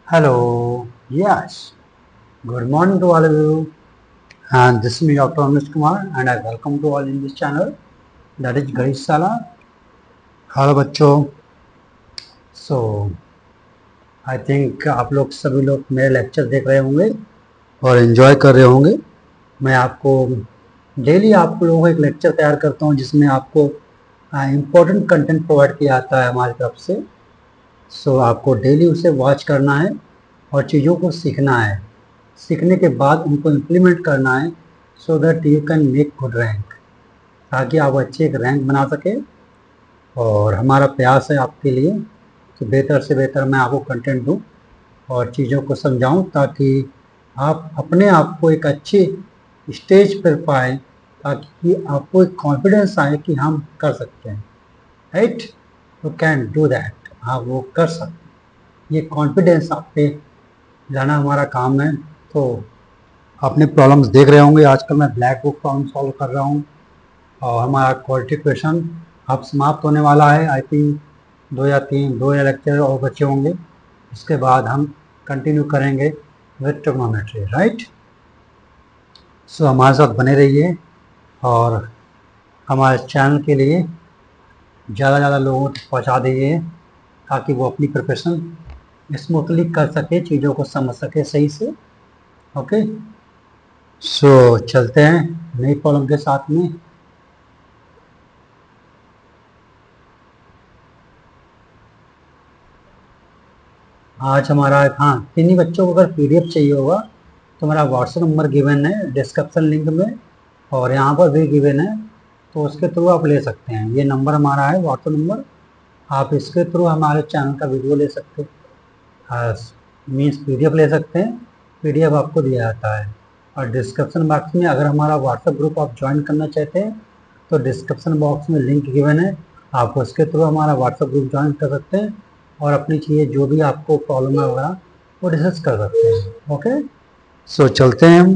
Hello, yes. Good morning to all of you. And this is me, Dr. Anish Kumar, and I welcome to all in this channel. That is Garish Sala. Hello बच्चों. So, I think आप लोग सभी लोग मेरे lecture देख रहे होंगे और एंजॉय कर रहे होंगे. मैं आपको डेली आप लोगों को एक लेक्चर तैयार करता हूँ जिसमें आपको इम्पोर्टेंट कंटेंट प्रोवाइड किया जाता है हमारी तरफ से. सो आपको डेली उसे वॉच करना है और चीज़ों को सीखना है. सीखने के बाद उनको इम्प्लीमेंट करना है so that you can make good rank, ताकि आप अच्छे एक रैंक बना सके. और हमारा प्रयास है आपके लिए कि बेहतर से बेहतर मैं आपको कंटेंट दूं और चीज़ों को समझाऊं, ताकि आप अपने आप को एक अच्छे स्टेज पर पाए, ताकि आपको एक कॉन्फिडेंस आए कि हम कर सकते हैं. Right, you can do that. आप वो कर सकते हैं. ये कॉन्फिडेंस आप पे लाना हमारा काम है. तो अपने प्रॉब्लम्स देख रहे होंगे. आजकल मैं ब्लैक बुक प्रॉब्लम सॉल्व कर रहा हूँ और हमारा क्वालिटी क्वेश्चन अब समाप्त होने वाला है. आई थिंक दो या लेक्चर और बचे होंगे. इसके बाद हम कंटिन्यू करेंगे विद ट्रिग्नोमेट्री. राइट, सो हमारे साथ बने रहिए और हमारे चैनल के लिए ज़्यादा ज़्यादा लोगों तक पहुँचा दीजिए, ताकि वो अपनी प्रिपरेशन स्मूथली कर सके, चीज़ों को समझ सके सही से. ओके, सो चलते हैं नई प्रॉब्लम के साथ में. आज हमारा हाँ, किन्हीं बच्चों को अगर पीडीएफ चाहिए होगा तो मेरा व्हाट्सएप नंबर गिवन है डिस्क्रिप्शन लिंक में, और यहाँ पर भी गिवन है, तो उसके थ्रू आप ले सकते हैं. ये नंबर हमारा है व्हाट्सएप नंबर. आप इसके थ्रू हमारे चैनल का वीडियो ले सकते हैं, मीन्स पीडीएफ ले सकते हैं. पीडीएफ आपको दिया जाता है. और डिस्क्रिप्शन बॉक्स में अगर हमारा व्हाट्सएप ग्रुप आप ज्वाइन करना चाहते हैं तो डिस्क्रिप्शन बॉक्स में लिंक गिवन है. आप उसके थ्रू हमारा व्हाट्सएप ग्रुप ज्वाइन कर सकते हैं और अपनी चीज़ें जो भी आपको प्रॉब्लम है वगैरह वो डिस्कस कर सकते हैं. ओके, सो चलते हैं हम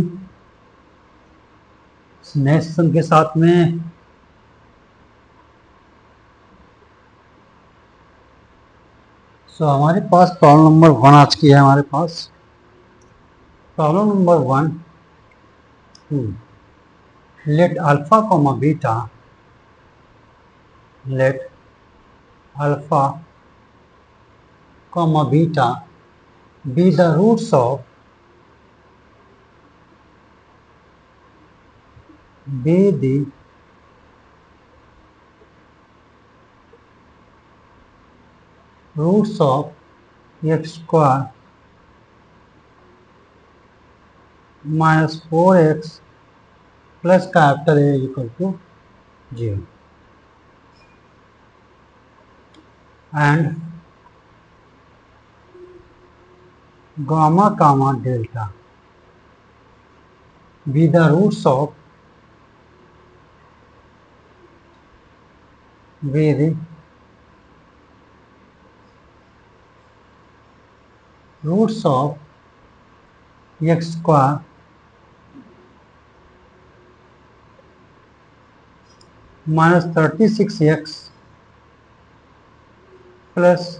नए सेशन के साथ में. सो हमारे पास प्रॉब्लम नंबर 1 आज की है. हमारे पास problem number 1, let alpha comma beta, let alpha comma beta be the roots of be the roots of x square minus 4x plus capital A equal to 0, and gamma comma delta be the roots of be the roots of x square minus 36x plus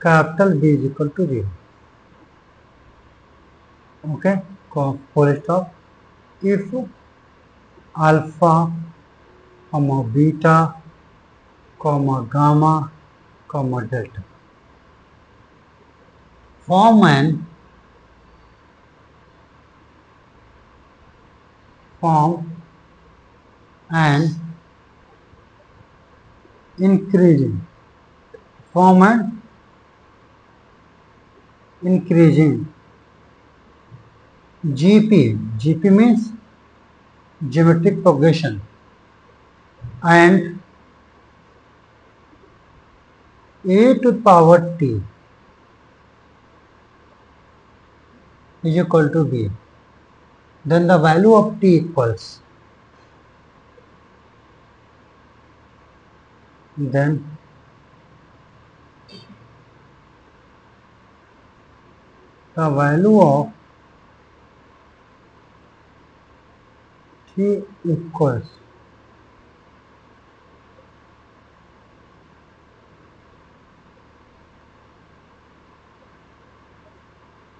capital B is equal to 0. Okay, full stop. If alpha comma beta comma gamma comma delta form an increasing form an increasing GP means geometric progression, and a to the power t is equal to b, then the value of t equals, then the value of t equals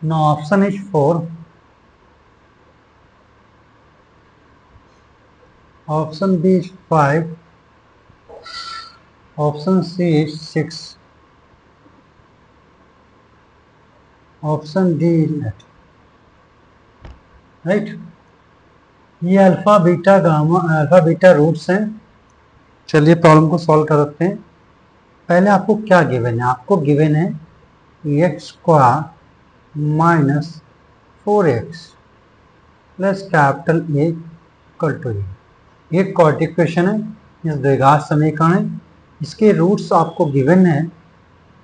no option is 4, option B is 5, option C is 6, option D is 8। Right, ये alpha beta gamma alpha beta roots हैं। चलिए problem को solve करते हैं। पहले आपको क्या given है? आपको गिवन है x square minus 4x plus capital A equal to A. एक क्वाड्रेटिक इक्वेशन है, इस द्विघात समीकरण है। इसके रूट्स आपको गिवन है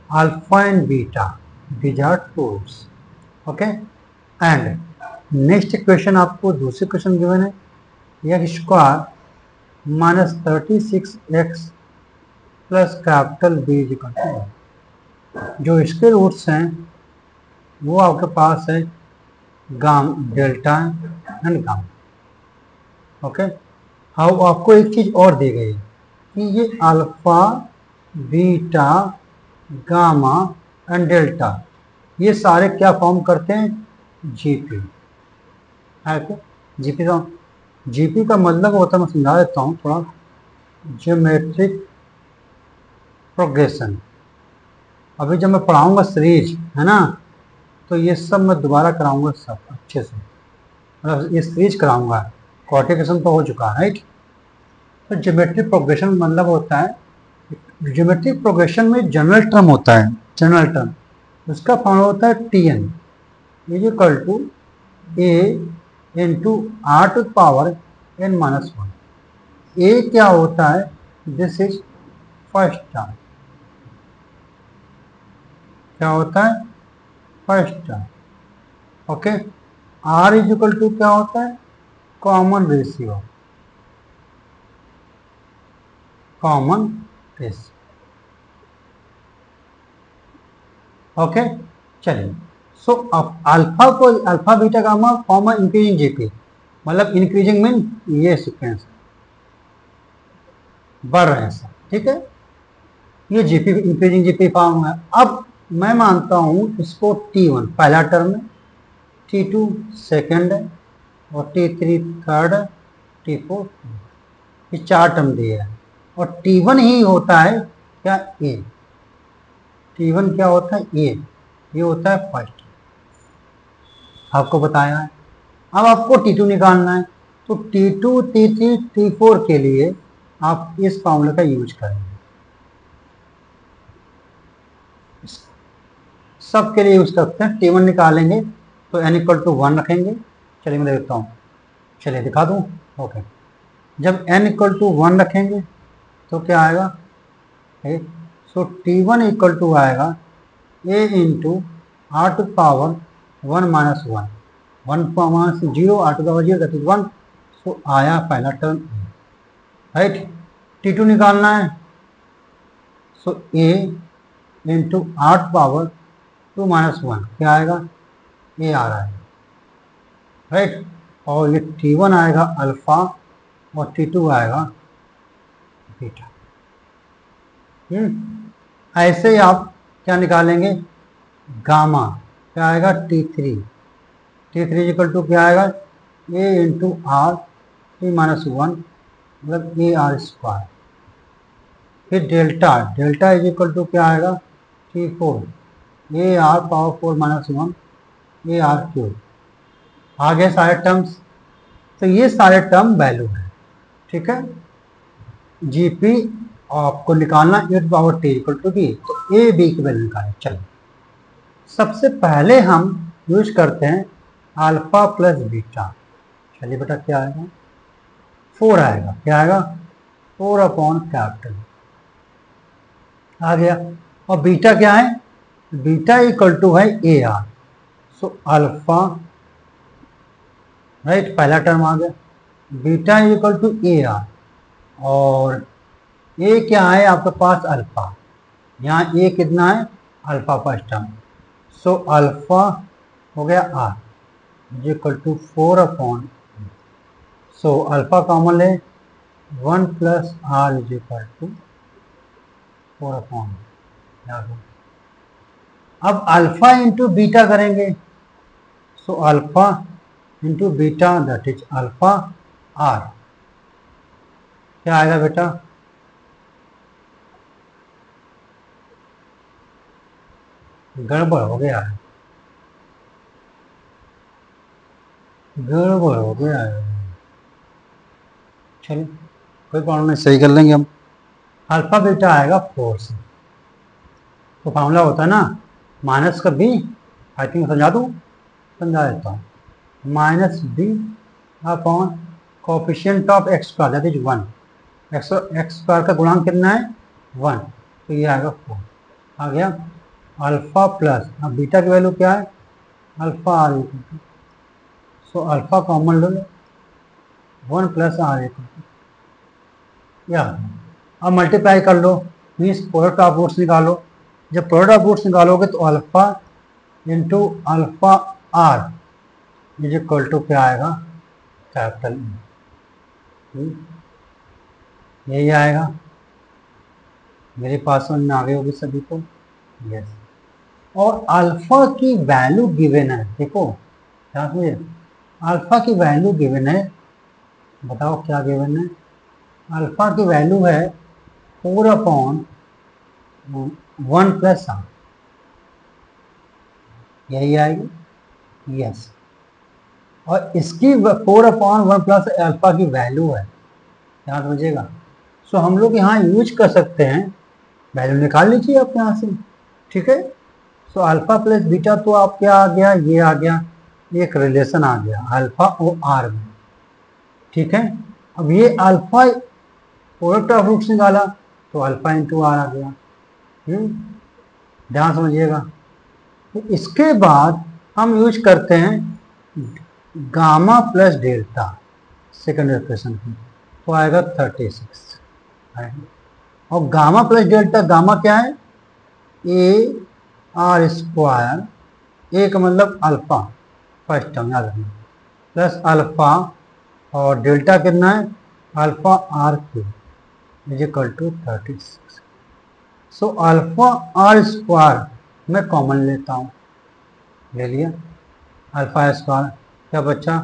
alpha and beta, these are two roots. Okay, and next equation आपको दूसरी क्वेश्चन गिवन है x square minus 36x plus capital B is equal to. जो इसके रूट्स हैं वो आपके पास है डेल्टा एंड गामा। ओके, अब आपको एक चीज और दी गई है कि ये alpha beta gamma and delta ये सारे क्या फॉर्म करते हैं? जीपी। जीपी का मतलब होता है, मैं समझा देता हूँ थोड़ा, ज्योमेट्रिक प्रोग्रेशन। अभी जब मैं पढ़ाऊंगा सीरीज, है ना, तो ये सब मैं दोबारा कराऊंगा सब अच्छे से, मतलब ये सीरीज कराऊंगा। क्वाड्रिकेशन तो हो चुका है, राइट। तो ज्योमेट्रिक प्रोग्रेशन मतलब होता है, ज्योमेट्रिक प्रोग्रेशन में जनरल टर्म होता है, जनरल टर्म उसका फॉर्मूला होता है Tn is equal to a into r to power n minus 1। A क्या होता है? This is first term. क्या होता है? First term. Okay, r is equal to क्या होता है? Common ratio, common ratio. Okay, चलिए। सो अब अल्फा को, alpha beta gamma form increasing GP, मतलब इंक्रीजिंग मीन ये सीक्वेंस बढ़ रहे हैं सब, ठीक है। ये जीपी इंक्रीजिंग जीपी फॉर्म है। अब मैं मानता हूं इसको T1 पहला टर्म है, T2 सेकंड है, और T3 थर्ड है, T4 ये चार टर्म दिए हैं। और T1 ही होता है क्या? ए। T1 क्या होता है? ए। ये होता है फर्स्ट, आपको बताया है। अब आपको T2 निकालना है, तो T2 T3 T4 के लिए आप इस फॉर्मूले का यूज करेंगे, सब के लिए यूज करते हैं। T1 निकालेंगे तो n इक्वल टू 1 रखेंगे। चलिए मैं देखता हूँ, चलिए दिखा दूँ। ओके, जब n इक्वल टू 1 रखेंगे तो क्या आएगा? सो T1 इक्वल टू आएगा a into r to power 1 minus 1, 1 minus 0, r to power 0 that is 1। So आया पहला टर्म, राइट। T2 निकालना है, so a into r to power 2 minus 1 क्या आएगा? ए आ रहा है, राइट। और ये T1 आएगा अल्फा और T2 आएगा बीटा। ऐसे ही आप क्या निकालेंगे? गामा क्या आएगा? T3 इक्वल टू क्या आएगा? A into R T minus 1 मतलब ए आर स्क्वायर। फिर डेल्टा इज इक्वल टू क्या आएगा? T4 A R power 4 minus 1 A R cube. आ गए सारे टर्म्स। तो ये सारे टर्म वैल्यू है, ठीक है। जीपी आपको निकालना A power T equal to B, तो ए बी की वैल्यू निकालें। चलिए, सबसे पहले हम यूज करते हैं अल्फा प्लस बीटा। चलिए बेटा, क्या आएगा? 4 आएगा। क्या आएगा? 4 अपॉन कैपिटल आ गया। और बीटा क्या है? बीटा इक्वल टू है a r. So alpha, right, पहला टर्म आ गया। Beta equal to a r, और ए क्या है आपके पास? अल्फा। यहाँ ए कितना है? Alpha first term. So alpha हो गया r equal to 4 upon, so alpha common है 1 plus r is equal to 4 upon. अब अल्फा इंटू बीटा करेंगे so alpha into beta that is alpha r, क्या आएगा बेटा? गड़बड़ हो गया है, गड़बड़ हो गया है। चलो कोई प्रॉब्लम नहीं, सही कर लेंगे हम। अल्फा बीटा आएगा 4 से, तो फार्मूला होता है ना माइनस का बी, आई थिंक समझा दूँ, समझा देता हूँ। Minus b upon coefficient of x square that is 1, x square का गुणांक कितना है? 1, तो ये आएगा 4 आ गया। अल्फा प्लस, अब बीटा की वैल्यू क्या है? Alpha r equal to, so alpha common ले लो, 1 प्लस आर इक्वल टू, या अब मल्टीप्लाई कर लो, मीन्स प्रोडक्ट ऑफ रूट्स निकालो। जब प्रोडक्ट ऑफ रूट्स निकालोगे तो alpha into alpha r is equal to क्या आएगा? कैपिटल ई, यही आएगा। मेरे पास में आ गई होगी सभी को, यस। और अल्फा की वैल्यू गिवन है, देखो ध्यान से, अल्फा की वैल्यू गिवन है, बताओ क्या गिवन है? अल्फा की वैल्यू है 4 अपॉन 1 प्लस आर, यही आएगी, यस। और इसकी 4 अपॉन 1 प्लस अल्फा की वैल्यू है, ध्यान समझिएगा। सो हम लोग यहाँ यूज कर सकते हैं, वैल्यू निकाल लीजिए आप यहाँ से, ठीक है। सो अल्फा प्लस बीटा तो आप क्या आ गया? ये आ गया, एक रिलेशन आ गया अल्फा और आर में, ठीक है। अब ये अल्फा प्रोडक्ट ऑफ रूट्स निकाला तो अल्फा इंटू आर आ गया, ध्यान समझिएगा। तो इसके बाद हम यूज करते हैं gamma plus delta second expression की, तो आएगा 36 आएगा। और गामा प्लस डेल्टा, गामा क्या है? ए आर स्क्वायर, ए का मतलब अल्फा, फर्स्ट टर्म याद रखना, प्लस अल्फा और डेल्टा कितना है? Alpha r cube is equal to 36। So alpha r square मैं कॉमन लेता हूँ, ले लिया, अल्फा स्क्वायर क्या बचा?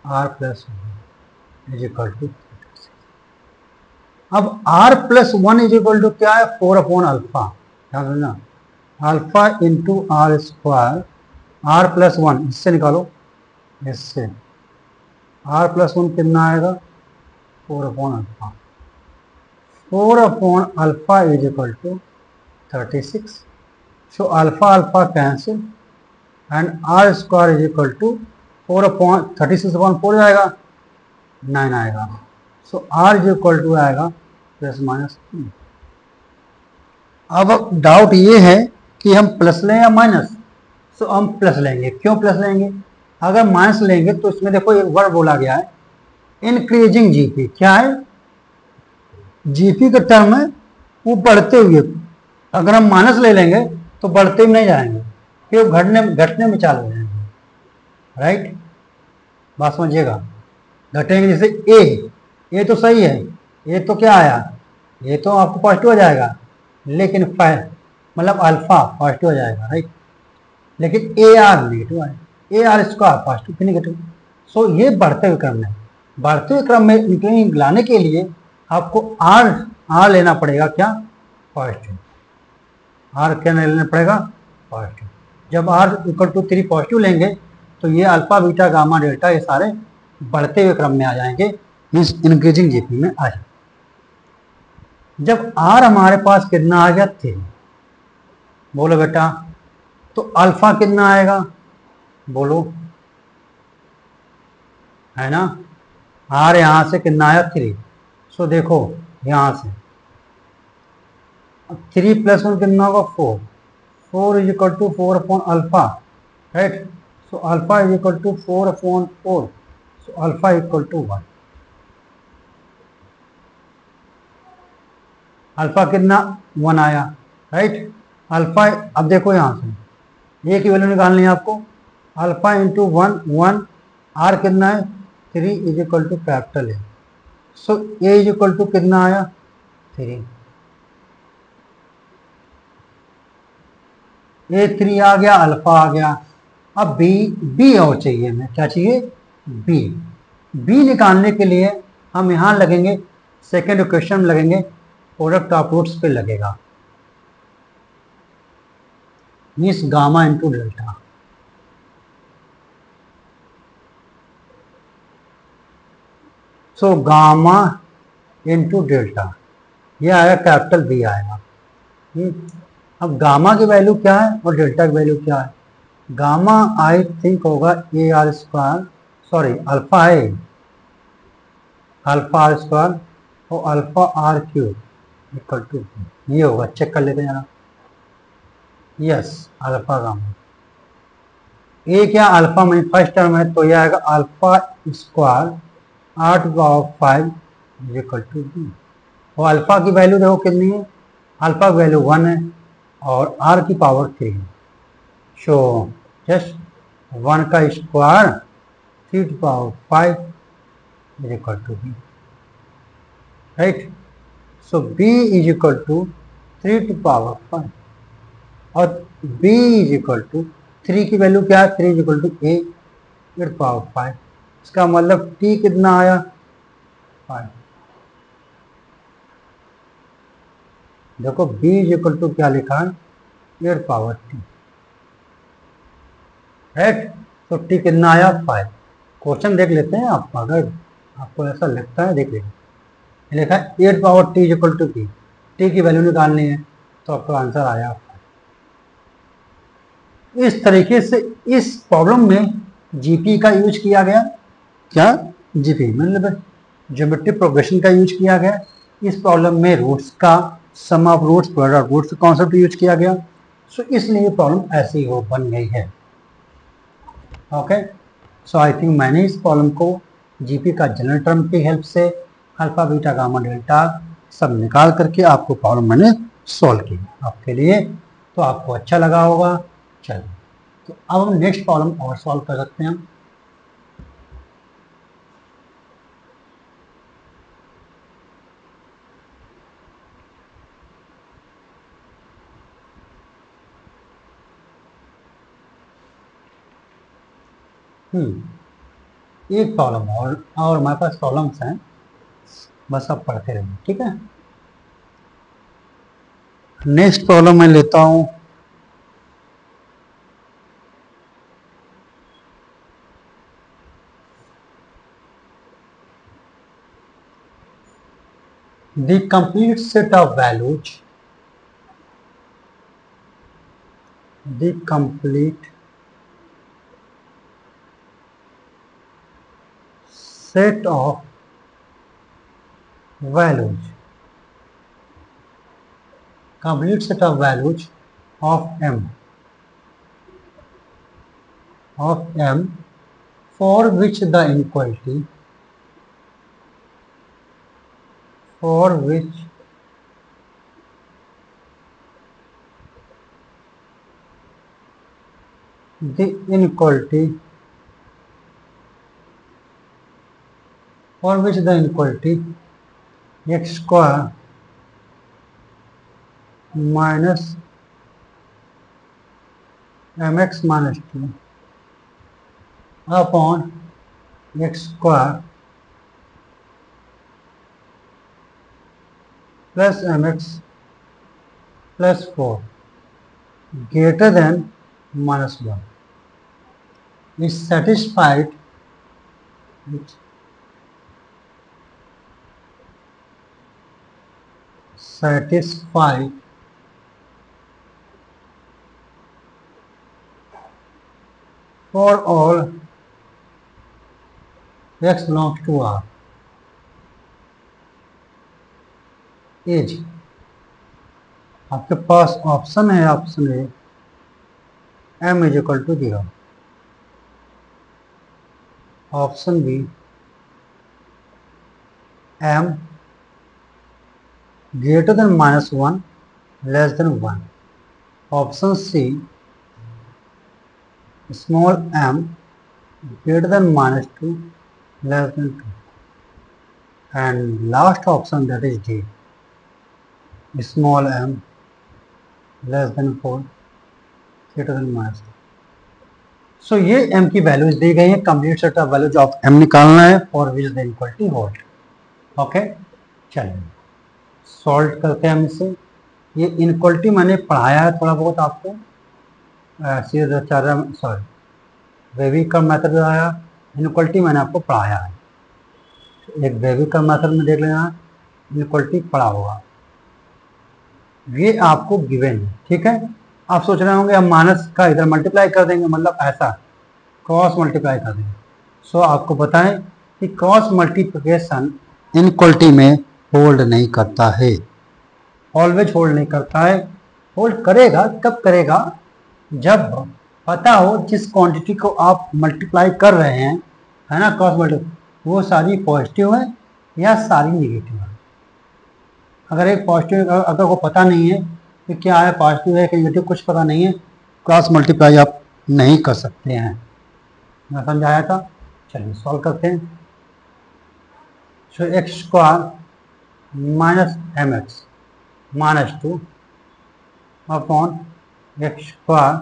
R plus 1 is equal to 36। अब r plus 1 is equal to क्या है? 4 अपॉन अल्फा, ध्यान रखना, alpha into r square, r plus 1 इससे निकालो, इससे आर प्लस 1 कितना आएगा? 4 upon alpha, 4 upon alpha is equal to 36। So alpha alpha cancel and r square is equal to 4 upon 36 upon 4 आएगा, 9 आएगा। So r is equal to आएगा plus minus 3। अब doubt ये है कि हम प्लस लें या माइनस, सो हम प्लस लेंगे। क्यों प्लस लेंगे? अगर माइनस लेंगे तो इसमें देखो एक वर्ड बोला गया है इंक्रीजिंग जीपी, क्या है? जीपी का टर्म है वो बढ़ते हुए, अगर हम माइनस ले लेंगे तो बढ़ते हुए नहीं जाएंगे, फिर घटने में चालू हो जाएंगे, राइट? बात समझिएगा, घटेंगे। जैसे ए तो सही है, ए तो क्या आया? ये तो आपको पॉजिटिव हो जाएगा, लेकिन मतलब अल्फा पॉजिटिव हो जाएगा, राइट? लेकिन ए आर नेगेटिव आएगा, ए आर स्क्वायर पॉजिटिव फिर नेगेटिव। सो ये बढ़ते हुए क्रम में, बढ़ते हुए क्रम में इंक्रीजिंग लाने के लिए आपको आर लेना पड़ेगा, क्या? पॉजिटिव। आर क्या लेना पड़ेगा? पॉजिटिव। जब आर इक्वल टू 3 पॉजिटिव लेंगे तो ये अल्फा बीटा गामा डेल्टा ये सारे बढ़ते हुए क्रम में आ जाएंगे, मीन्स इंक्रीजिंग जीपी में आ जाएंगे। जब आर हमारे पास कितना आ गया? 3, बोलो बेटा, तो अल्फा कितना आएगा? बोलो, है ना? आर यहां से कितना आया? 3। सो देखो यहां से 3 प्लस 1 कितना होगा? 4। 4 is equal to 4 upon alpha, right? So alpha is equal to 4 upon 4, so alpha equal to 1। Alpha कितना? 1 आया, राइट? अल्फा, अब देखो यहां से ए की वैल्यू निकालनी है आपको, अल्फा इंटू 1 1, आर कितना है? 3 is equal to capital a, so a is equal to कितना आया? 3। ए 3 आ गया, अल्फा आ गया, अब बी और चाहिए हमें, क्या चाहिए, बी निकालने के लिए हम यहाँ लगेंगे, सेकेंड इक्वेशन में लगेंगे, प्रोडक्ट ऑफ रूट्स पे लगेगा, means gamma into delta. So gamma into delta, ये आएगा कैपिटल बी आएगा। अब गामा की वैल्यू क्या है और डेल्टा की वैल्यू क्या है? गामा आई थिंक होगा a are square, sorry alpha है, अल्फा आर स्क्वायर और alpha r cube equal to, ये होगा, चेक कर लेते हैं जरा। यस, अल्फा गामा, ए क्या अल्फा में फर्स्ट टर्म है, तो यह आएगा alpha square 8/5 equal to b. और अल्फा की वैल्यू देखो कितनी है, अल्फा की वैल्यू 1 है और आर की पावर 3 है। सो जस्ट 1 का square 3/5 is equal to b, right? So b is equal to 3/5 और b is equal to 3 की वैल्यू क्या है, 3 is equal to a 8/5। इसका मतलब t कितना आया, 5। देखो b is equal to क्या लिखा है, 8/t, राइट? तो t कितना आया, 5। क्वेश्चन देख लेते हैं आप, अगर आपको ऐसा लगता है देख लीजिए, लिखा है 8/t equal to b, t की वैल्यू निकालनी है, तो आपका आंसर आया। इस तरीके से इस प्रॉब्लम में जीपी का यूज किया गया, क्या, जीपी मतलब ज्योमेट्री प्रोग्रेशन का यूज किया गया। इस प्रॉब्लम में रूट्स का, sum of roots, product of roots का कॉन्सेप्ट यूज किया गया। सो इसलिए ये प्रॉब्लम ऐसी हो बन गई है। ओके, सो आई थिंक मैंने इस प्रॉब्लम को जीपी का जनरल टर्म की हेल्प से अल्फा बीटा गामा डेल्टा सब निकाल करके आपको प्रॉब्लम मैंने सॉल्व की आपके लिए, तो आपको अच्छा लगा होगा। चलिए, तो अब हम नेक्स्ट प्रॉब्लम और सॉल्व कर सकते हैं। एक प्रॉब्लम और हमारे पास प्रॉब्लम्स हैं, बस आप पढ़ते रहिए, ठीक है। नेक्स्ट प्रॉब्लम मैं लेता हूं, the complete set of values, the complete set of values, complete set of values of m for which the inequality, for which the inequality, for which the inequality x square minus mx minus 2 upon x square plus mx plus 4 greater than minus 1 is satisfied for all x belongs to R। As आपके पास option है, option a m is equal to 0, option b m greater than minus 1 less than 1, option c small m greater than minus 2 less than 2, and last option that is D, small m less than 4 greater than minus 2. सो ये m की values दी गई है, complete set of values of m निकालना है for which the inequality hold. Okay, चलिए solve करते हैं हम इसे। ये इनइक्वालिटी मैंने पढ़ाया है थोड़ा बहुत आपको, सॉरी वेविकर मेथड बताया, इनइक्वालिटी मैंने आपको पढ़ाया है। एक वेविकर मेथड में देख लेना, इनइक्वालिटी पढ़ा होगा, ये आपको गिवन है। ठीक है, आप सोच रहे होंगे हम माइनस का इधर मल्टीप्लाई कर देंगे, मतलब ऐसा क्रॉस मल्टीप्लाई कर देंगे। सो आपको बताएं कि क्रॉस मल्टीप्लिकेशन इनइक्वालिटी में होल्ड नहीं करता है, ऑलवेज होल्ड नहीं करता है। होल्ड करेगा कब करेगा, जब पता हो जिस क्वांटिटी को आप मल्टीप्लाई कर रहे हैं, है ना, क्रॉस मल्टीप्लाई, वो सारी पॉजिटिव है या सारी निगेटिव है। अगर एक पॉजिटिव, अगर वो पता नहीं है कि क्या है, पॉजिटिव है कि नेगेटिव, कुछ पता नहीं है, क्रॉस मल्टीप्लाई आप नहीं कर सकते हैं। मैं समझाया था, चलिए सॉल्व करते हैं। So x square minus m x minus 2 upon x square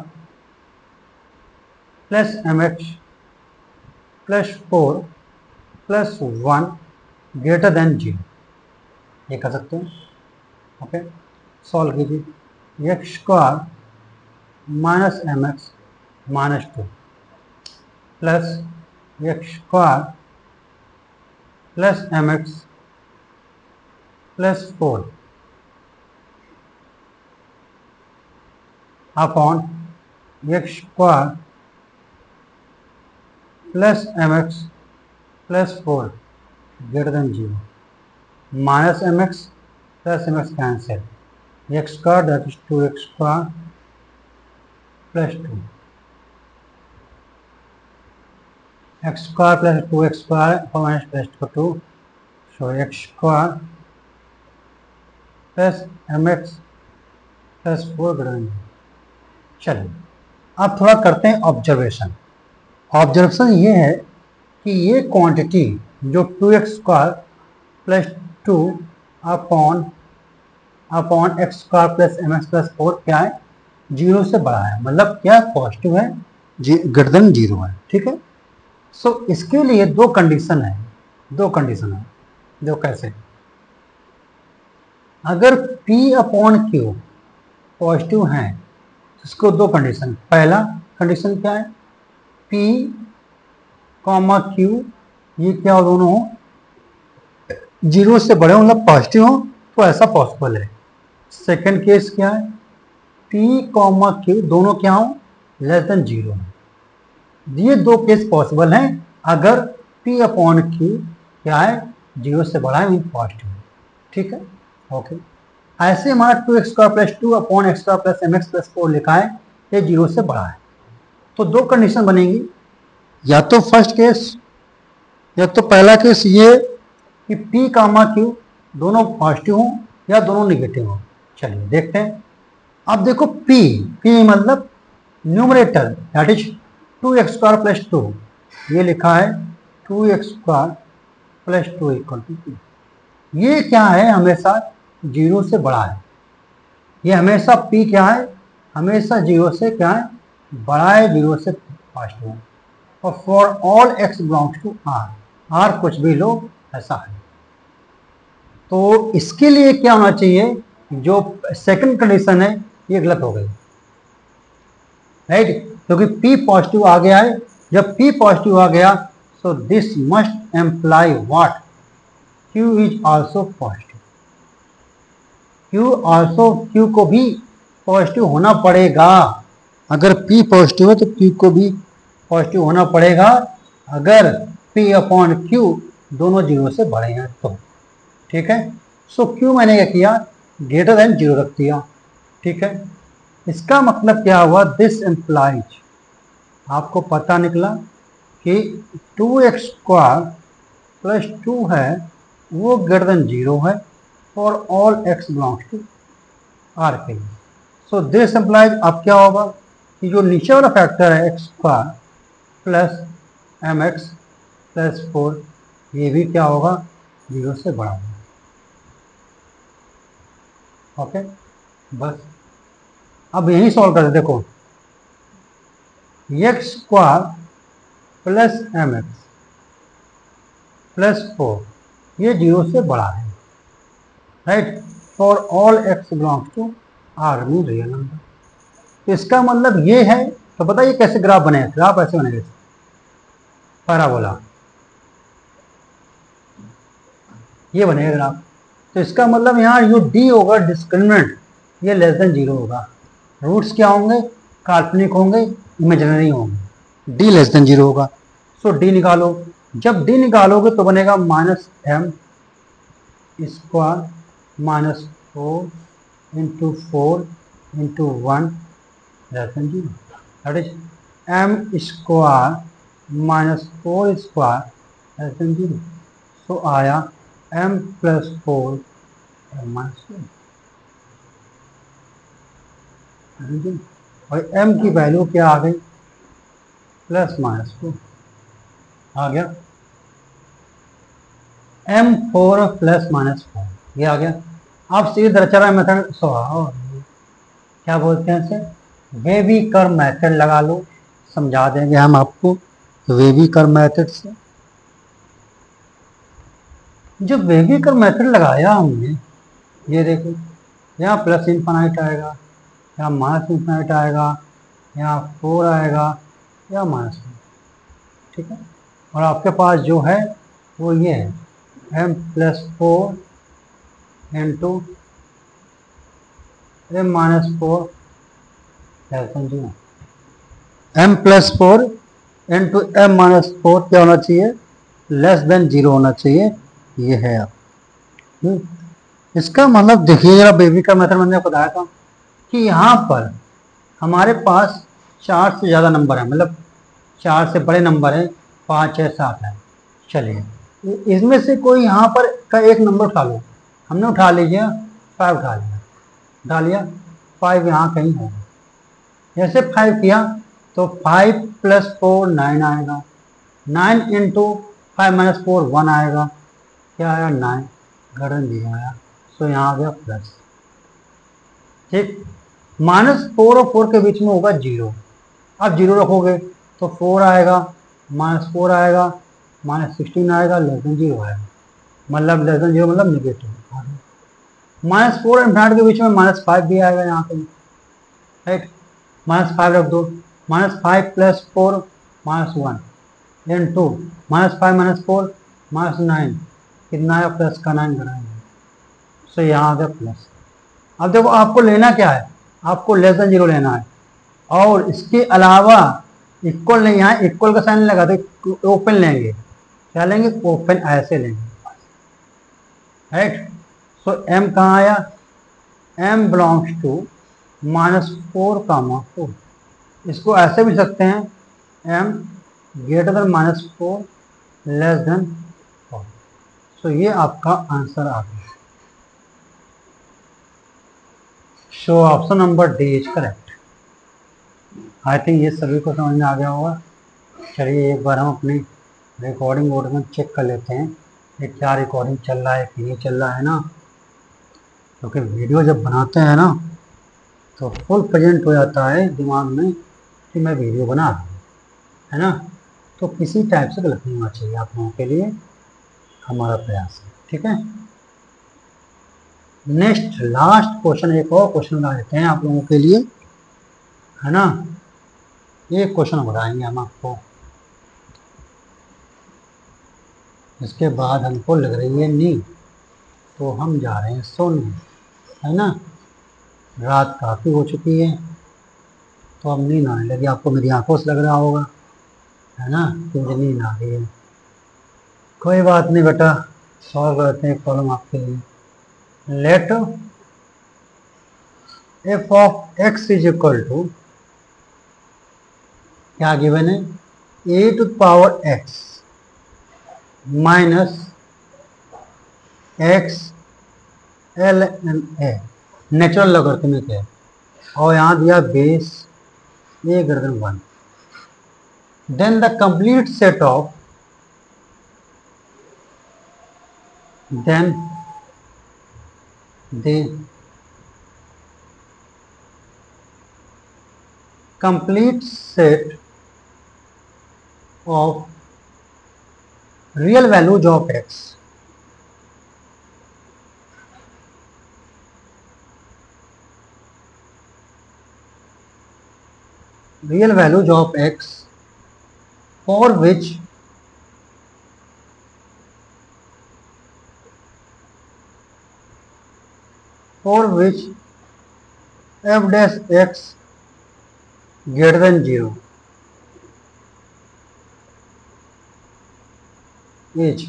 plus m x plus 4 plus 1 greater than 0, ये कर सकते हैं। ओके, सॉल्व कीजिए। X square minus m x minus 2 plus x square plus m x plus 4 upon x square plus m x plus 4 greater than 0, minus m x plus m x cancel, x square that is 2x square plus 2 x square plus 2x square minus plus 2, so x square plus m x plus 4 greater than 0। चलिए अब थोड़ा करते हैं observation. Observation ये है कि ये quantity जो 2x square plus 2 upon upon x square plus m x plus 4 क्या है, 0 से बड़ा है, मतलब क्या पॉजिटिव है, ग्रेटर देन 0 है। ठीक है, सो इसके लिए दो कंडीशन है, जो कैसे, अगर P अपॉन Q पॉजिटिव है, इसको दो कंडीशन, पहला कंडीशन क्या है, P कॉमा Q ये क्या हो, दोनों हो 0 से बड़े हो, मतलब पॉजिटिव हो, तो ऐसा पॉसिबल है। सेकंड केस क्या है, P कॉमा Q दोनों क्या हो, लेस देन 0। ये दो केस पॉसिबल हैं अगर P अपॉन Q क्या है, 0 से बड़ा है, मीन पॉजिटिव। ठीक है, ओके। ऐसे हमारा 2x square plus 2 upon x square plus m x plus 4 लिखा है, ये 0 से बड़ा है। तो दो कंडीशन बनेंगी, या तो फर्स्ट केस, या तो पहला केस ये कि P कामा Q दोनों पॉजिटिव हो या दोनों निगेटिव हो। चलिए देखते हैं। अब देखो P मतलब numerator that is 2x square plus 2, ये लिखा है 2x square plus 2 equal to P। ये क्या है, हमेशा 0 से बड़ा है, ये हमेशा P क्या है, हमेशा 0 से क्या है, बड़ा है, 0 से पॉजिटिव है। और for all x belongs to R कुछ भी लो ऐसा है। तो इसके लिए क्या होना चाहिए, जो सेकंड कंडीशन है ये गलत हो गई, राइट, क्योंकि P पॉजिटिव आ गया है। जब P पॉजिटिव आ गया तो this must employee what, Q is also positive, Q को भी पॉजिटिव होना पड़ेगा। अगर P पॉजिटिव है तो Q को भी पॉजिटिव होना पड़ेगा, अगर P अपॉन Q दोनों 0 से बड़े हैं तो। ठीक है, सो Q मैंने क्या किया, ग्रेटर देन 0 रख दिया। ठीक है, इसका मतलब क्या हुआ, दिस एम्प्लाइज, आपको पता निकला कि 2x स्क्वायर प्लस 2 है वो ग्रेटर देन 0 है for all x belongs to R के लिए। सो दिस एम्प्लाइज अब क्या होगा कि जो नीचे वाला फैक्टर है x square plus m x plus 4, ये भी क्या होगा, 0 से बड़ा होगा। ओके, बस अब यही सॉल्व करते, देखो x square plus m x plus 4 ये 0 से बड़ा है, right, for all x belongs to R mean real number. तो इसका मतलब ये है, तो बताइए कैसे ग्राफ बनेगा। ग्राफ ऐसे बनेगा, पैराबोला ये बनेगा ग्राफ। तो इसका मतलब यहाँ जो डी होगा डिस्क्रिमिनेंट, ये लेस देन 0 होगा। रूट्स क्या होंगे, काल्पनिक होंगे, इमेजिनरी होंगे, डी लेस देन 0 होगा। सो डी निकालो, जब डी निकालोगे तो बनेगा minus m square minus 4 × 4 × 1 less than 0, that is m square minus 4 square less than 0। So आया m प्लस 4 m माइनस 2, और m की वैल्यू क्या आ गई, प्लस माइनस 2 आ गया, m4 प्लस माइनस 4 ये आ गया। अब सीधे दरचरा मेथड क्या बोलते हैं इसे, वेवी कर्व मेथड लगा लो, समझा देंगे हम आपको वेवी कर्व मेथड से। जब वेवी कर्व मेथड लगाया हमने, ये देखो यहाँ प्लस इन्फानाइट आएगा, यहाँ माइनस इन्फानाइट आएगा, यहाँ 4 आएगा, या माइनस 4, ठीक है। और आपके पास जो है वो ये है m plus 4 into m minus 4 m plus 4 into m minus 4 क्या होना चाहिए, लेस देन 0 होना चाहिए, ये है आप। इसका मतलब देखिए जरा, बेबी का मेथड मैंने आपको बताया था कि यहाँ पर हमारे पास 4 से ज़्यादा नंबर है, मतलब 4 से बड़े नंबर है, 5 है 7 है। चलिए इसमें से कोई यहाँ पर का एक नंबर उठा लो, हमने उठा लीजिए 5 उठा लिया 5 यहाँ कहीं होगा। जैसे 5 किया तो 5 प्लस 4 9 आएगा, 9 इंटू 5 माइनस 4 1 आएगा, क्या आया 9, घटन दिया आया, सो यहाँ आ गया प्लस, ठीक। माइनस 4 और 4 के बीच में होगा 0, अब 0 रखोगे तो 4 आएगा, माइनस 4 आएगा, माइनस 16 आएगा, लेस देन 0 आएगा, मतलब लेस देन 0 मतलब निगेटिव। माइनस 4 और इन्फिनिटी के बीच में माइनस 5 भी आएगा यहाँ पे, राइट, माइनस 5 रख दो, minus 5 plus 4 minus 1 into minus 5 minus 4 minus 9, कितना आया, प्लस का 9 बनाएंगे, सो यहाँ आ गया प्लस। अब देखो आपको लेना क्या है, आपको लेस देन 0 लेना है, और इसके अलावा इक्वल नहीं, यहाँ इक्वल का साइन लगा तो ओपन लेंगे, क्या लेंगे, ओपन ऐसे लेंगे, राइट। सो m कहाँ आया, m बिलोंग्स टू माइनस 4, इसको ऐसे भी सकते हैं m greater than minus 4 less than 4। सो ये आपका आंसर आ गया। सो option number D is correct. I think ये सभी को समझ में आ गया होगा। चलिए एक बार हम अपनी रिकॉर्डिंग मोड में चेक कर लेते हैं कि क्या रिकॉर्डिंग चल रहा है कि नहीं चल रहा है ना, क्योंकि वीडियो जब बनाते हैं ना तो फुल प्रेजेंट हो जाता है दिमाग में कि मैं वीडियो बना रहा हूँ, है ना। तो किसी टाइप से गलत नहीं होना चाहिए आप लोगों के लिए, हमारा प्रयास है, ठीक है। नेक्स्ट लास्ट क्वेश्चन, एक और क्वेश्चन बना देते हैं आप लोगों के लिए, है ना। एक क्वेश्चन बताएंगे हम आपको, इसके बाद हमको लग रही है नींद, तो हम जा रहे हैं सोने, है ना। रात काफ़ी हो चुकी है, तो अब नींद आने लगी, आपको मेरी आंखों से लग रहा होगा, है ना, कि मुझे नींद आ गई है। कोई बात नहीं बेटा, सॉल्व करते हैं प्रॉब्लम आपके लिए। Let f of x is equal to, क्या गिवन है, e⁻x minus x ln a, natural logarithmic है, और यहाँ दिया base a greater than 1, then the complete set of, then the complete set of real values of x. Real values of x for which f dash x greater than 0 is,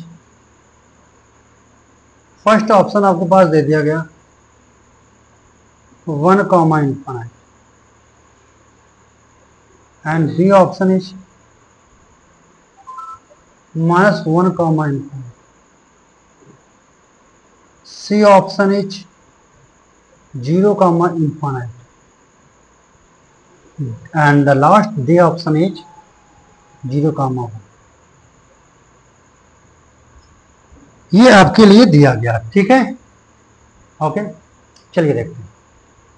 first option आपके पास दे दिया गया 1 comma infinite and b option is -1 comma infinite, c option is 0 comma infinite and the last d option is 0 comma 1। ये आपके लिए दिया गया, ठीक है, ओके। चलिए देखते हैं।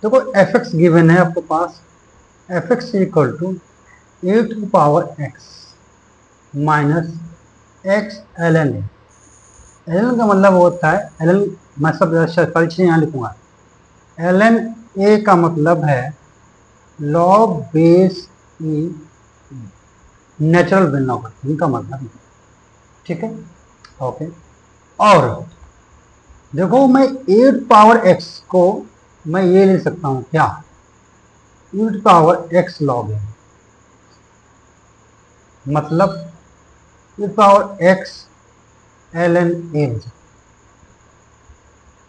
देखो एफ एक्स गिवन है आपके पास, f x equal to a to power x minus x l n है। एल एन का मतलब होता है, एल एन मैं सब सारी चीज़ें यहाँ लिखूंगा। एल एन ए का मतलब है लॉग बेस ई नेचुरल वेलोसिटी, इनका मतलब, ठीक है, ओके। और देखो मैं 8 पावर x को मैं ये ले सकता हूं क्या, 8 पावर x लॉग है, मतलब 8 power x ln a।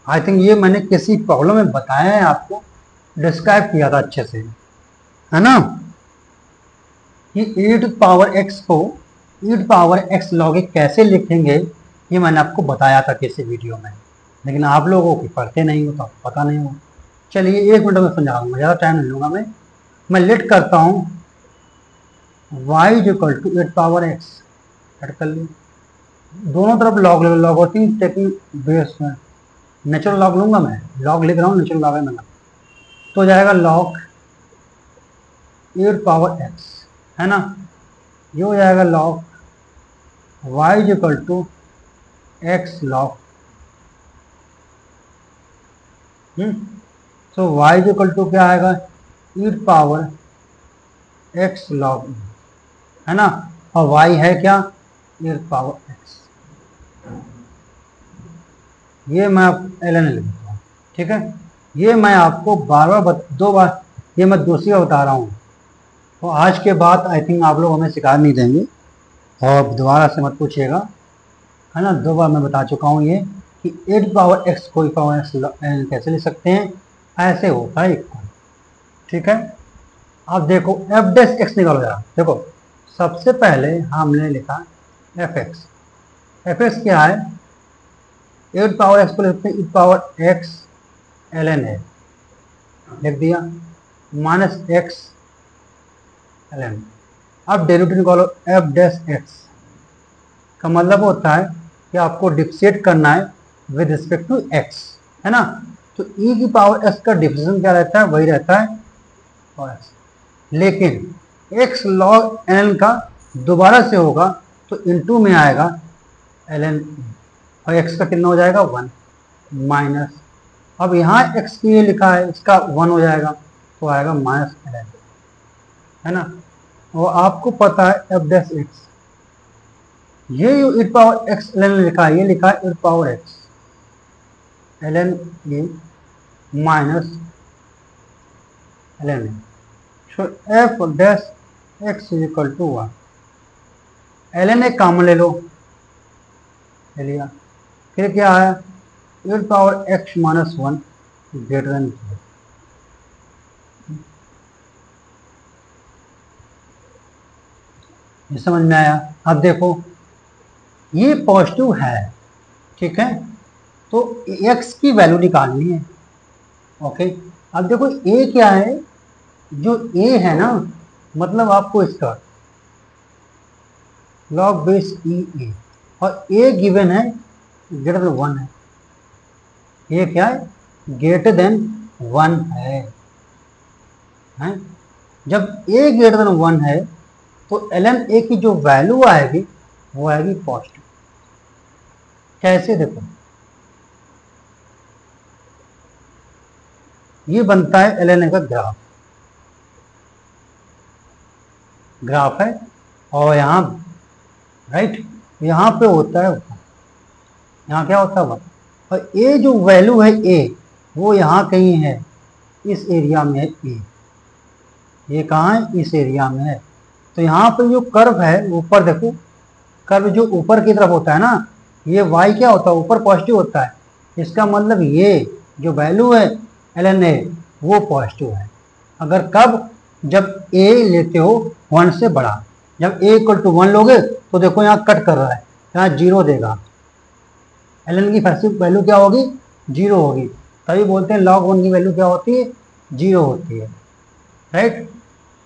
I think ये मैंने किसी प्रॉब्लम में बताया है, आपको डिस्क्राइब किया था अच्छे से, है ना, कि 8 पावर x को 8 पावर x लॉग कैसे लिखेंगे, ये मैंने आपको बताया था किसी वीडियो में, लेकिन आप लोगों को पढ़ते नहीं हो तो पता नहीं हो। चलिए 1 मिनट में समझा दूंगा, ज़्यादा टाइम नहीं लूँगा मैं लेट करता हूँ y equal to 8 power x add कर ली, दोनों तरफ लॉग ले लो, लॉगरिथम टेकिंग बेस में नेचुरल लॉग लूँगा, मैं लॉग लिख रहा हूँ, नेचुरल लॉग है मैंने, तो जाएगा लॉग 8 पावर x, है ना, ये हो जाएगा log y equal to x log, तो y इक्वल टू क्या आएगा 8 पावर x लॉग, है ना, और y है क्या 8 पावर x, ये मैं ln लिख देता हूँ, ठीक है। ये मैं आपको दो बार ये मैं दूसरी बार बता रहा हूँ, तो आज के बाद आई थिंक आप लोग हमें शिकायत नहीं देंगे और दोबारा से मत पूछिएगा, है ना। 2 बार मैं बता चुका हूँ ये कि 8 पावर x कोई पावर x कैसे ले सकते हैं, ऐसे होता है इक्वल, ठीक है। अब देखो f डैश x निकालो जरा, देखो सबसे पहले हमने लिखा एफ एक्स क्या है, 8 पावर x को लिखते हैं 8 पावर x ln है, लिख दिया, माइनस x ln। अब डेरिवेटिव निकालो f डैश x का मतलब होता है कि आपको डिफरेंशिएट करना है विद रिस्पेक्ट टू x, है ना, तो e की पावर x का डिफरेंशिएशन क्या रहता है, वही रहता है और x, लेकिन x log n का दोबारा से होगा तो इनटू में आएगा ln और x का कितना हो जाएगा 1 माइनस, अब यहाँ x की ये लिखा है, इसका 1 हो जाएगा तो आएगा माइनस ln, है ना। और आपको पता है f डैश x, ये 8 पावर x ln लिखा है, ये लिखा है 8 power x ln a minus ln a, so f dash x equal to 1, ln a common ले लो, ले लिया, फिर क्या है 8 power x minus 1 greater than 0, ये समझ में आया। अब देखो ये पॉजिटिव है, ठीक है, तो x की वैल्यू निकालनी है, ओके। अब देखो a क्या है, जो a है ना, मतलब आपको इसका लॉग बेस ई ए, और a गिवन है ग्रेटर देन 1 है, ये क्या है ग्रेटर देन 1 है, जब a ग्रेटर देन 1 है तो ln a की जो वैल्यू आएगी वो आएगी पॉजिटिव। कैसे? देखो, ये बनता है ln a का ग्राफ है, और यहाँ राइट, यहाँ पे होता है, यहाँ क्या होता है, और ए जो वैल्यू है ए, वो यहाँ कहीं है, इस एरिया में है ए। ये कहाँ है? इस एरिया में है। तो यहाँ पे जो कर्व है ऊपर देखो, कर्व जो ऊपर की तरफ होता है ना, ये y क्या होता है? ऊपर पॉजिटिव होता है। इसका मतलब ये जो वैल्यू है ln a वो पॉजिटिव है। अगर कब? जब a लेते हो 1 से बड़ा। जब a इक्वल टू 1 लोगे तो देखो यहाँ कट कर रहा है, यहाँ 0 देगा। ln की वैल्यू क्या होगी? 0 होगी। तभी बोलते हैं log 1 की वैल्यू क्या होती है? 0 होती है, राइट।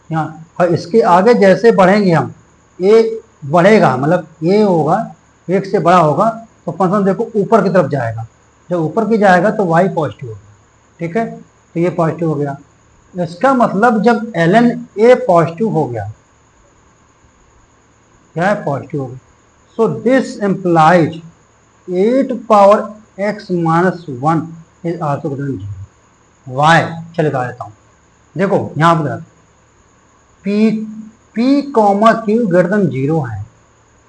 यहाँ और इसके आगे जैसे बढ़ेंगे हम, a बढ़ेगा, मतलब a होगा 1 से बड़ा होगा, तो फंक्शन देखो ऊपर की तरफ जाएगा। जब ऊपर की जाएगा तो y पॉजिटिव होगा, ठीक है। तो ये पॉजिटिव हो गया। इसका मतलब जब ln a पॉजिटिव हो गया, क्या है? पॉजिटिव हो गया। So this implies 8 power x minus 1 is also greater than 0। Why चले बता देता हूँ। देखो यहाँ पर p comma q greater than 0 है,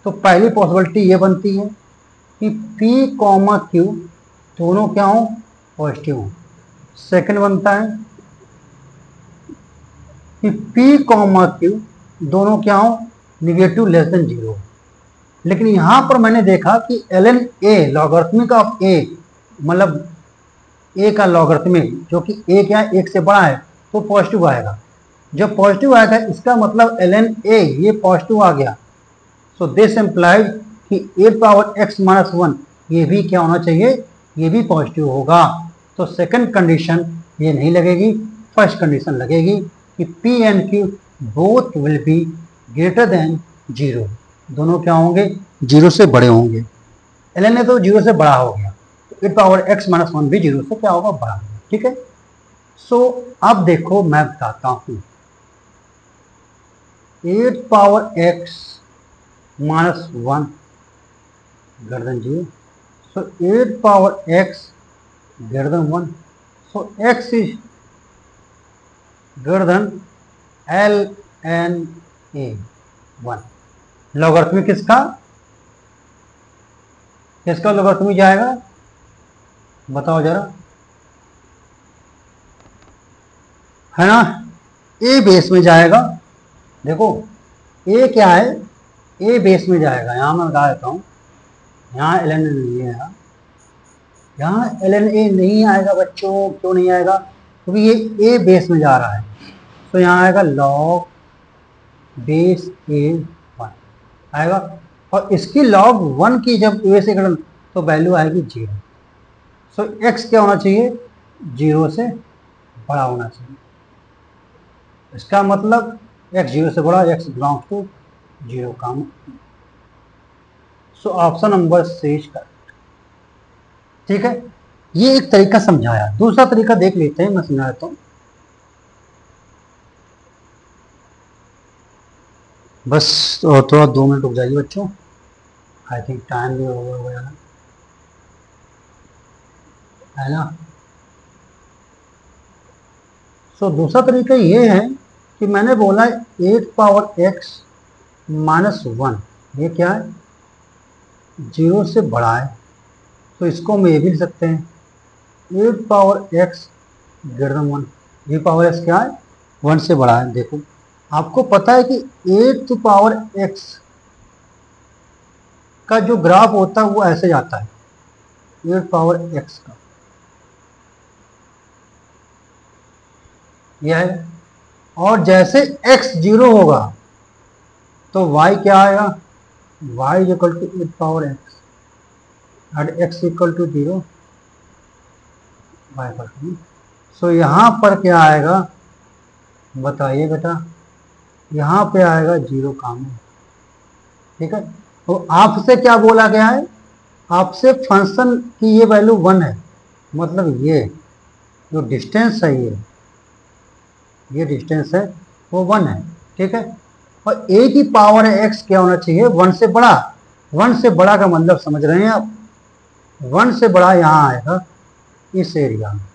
तो पहली पॉसिबिलिटी ये बनती है कि p कॉमा q दोनों क्या हो? पॉजिटिव हो। सेकंड बनता है कि p कॉमा q दोनों क्या हो? Negative less than 0। लेकिन यहाँ पर मैंने देखा कि ln a logarithmic of a, मतलब a का लॉगरिथमिक, जो कि a क्या है? 1 से बड़ा है, तो पॉजिटिव आएगा। जब पॉजिटिव आएगा इसका मतलब ln a ये पॉजिटिव आ गया। सो दिस एम्प्लाइज कि 8 पावर x माइनस 1 ये भी क्या होना चाहिए? ये भी पॉजिटिव होगा। तो सेकंड कंडीशन ये नहीं लगेगी, फर्स्ट कंडीशन लगेगी कि p and q both will be greater than 0। दोनों क्या होंगे? 0 से बड़े होंगे। ln a तो 0 से बड़ा हो गया, तो 8 पावर x माइनस 1 भी 0 से क्या होगा? बड़ा होगा, ठीक है। सो अब देखो मैं बताता हूँ, 8 power x minus 1 greater than 0। So 8 power x greater than 1। So x is greater than ln a 1। Logarithmic किसका? किसका लॉगरिथमिक जाएगा? बताओ जरा, है ना? a बेस में जाएगा। देखो a क्या है? a बेस में जाएगा। यहाँ मैं बता देता हूँ, यहाँ ln a नहीं आएगा, यहाँ ln a नहीं आएगा बच्चों। क्यों नहीं आएगा? क्योंकि ये a बेस में जा रहा है। तो यहाँ आएगा log बेस a 1 आएगा, और इसकी log 1 की जब a से गणन तो वैल्यू आएगी 0। सो x क्या होना चाहिए? 0 से बड़ा होना चाहिए। इसका मतलब x 0 से बड़ा, x बिलोंग्स टू 0 का। So option number c is correct, ठीक है। ये एक तरीका समझाया। दूसरा तरीका देख लेते हैं, मैं समझा देता हूँ। बस और थोड़ा 2 मिनट रुक जाइए बच्चों, आई थिंक टाइम भी ओवर हो गया है ना। सो दूसरा तरीका ये है कि मैंने बोला 8 पावर x माइनस 1 ये क्या है? 0 से बड़ा है, तो इसको हम ये भी लिख सकते हैं 8 पावर x ग्रेटर देन 1। ये पावर x क्या है? 1 से बड़ा है। देखो आपको पता है कि 8 पावर x का जो ग्राफ होता है वो ऐसे जाता है, 8 पावर x का यह है। और जैसे x 0 होगा तो y क्या आएगा? y is equal to 8 power x and x equal to 0 y equal to. So यहाँ पर क्या आएगा बताइए बेटा? यहाँ पे आएगा 0 काम, ठीक है। तो आपसे क्या बोला गया है? आपसे फंक्शन की ये वैल्यू 1 है, मतलब ये जो डिस्टेंस है, ये डिस्टेंस है वो 1 है, ठीक है। और a की पावर x क्या होना चाहिए, 1 से बड़ा। 1 से बड़ा का मतलब समझ रहे हैं आप, 1 से बड़ा यहां आएगा इस एरिया में,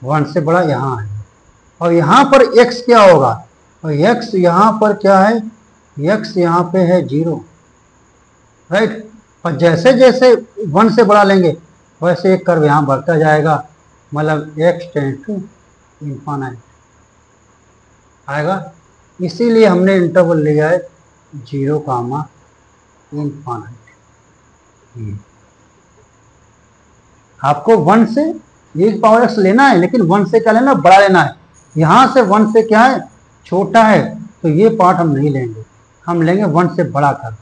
1 से बड़ा यहां आएगा। और यहां पर x क्या होगा, और x यहां पर क्या है, x यहां पे है 0, राइट। और जैसे जैसे 1 से बड़ा लेंगे वैसे एक कर्व यहां बढ़ता जाएगा, मतलब x टेंड टू इंफानाइट आएगा। इसीलिए हमने इंटरवल लिया है 0, इंफानाइट। आपको 1 से एक पावर x लेना है, लेकिन 1 से क्या लेना, बड़ा लेना है। यहां से 1 से क्या है, छोटा है, तो ये पार्ट हम नहीं लेंगे, हम लेंगे 1 से बड़ा कर।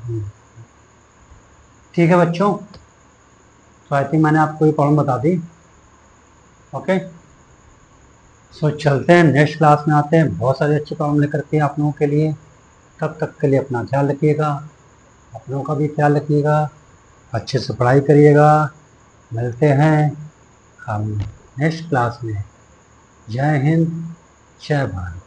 ठीक है बच्चों, तो आई थिंक मैंने आपको ये प्रॉब्लम बता दी। ओके, सो चलते हैं नेक्स्ट क्लास में, आते हैं बहुत सारे अच्छे प्रॉब्लम लेकर के आप लोगों के लिए। तब तक के लिए अपना ख्याल रखिएगा, अपनों का भी ख्याल रखिएगा, अच्छे से पढ़ाई करिएगा। मिलते हैं हम नेक्स्ट क्लास में। जय हिंद, जय भारत।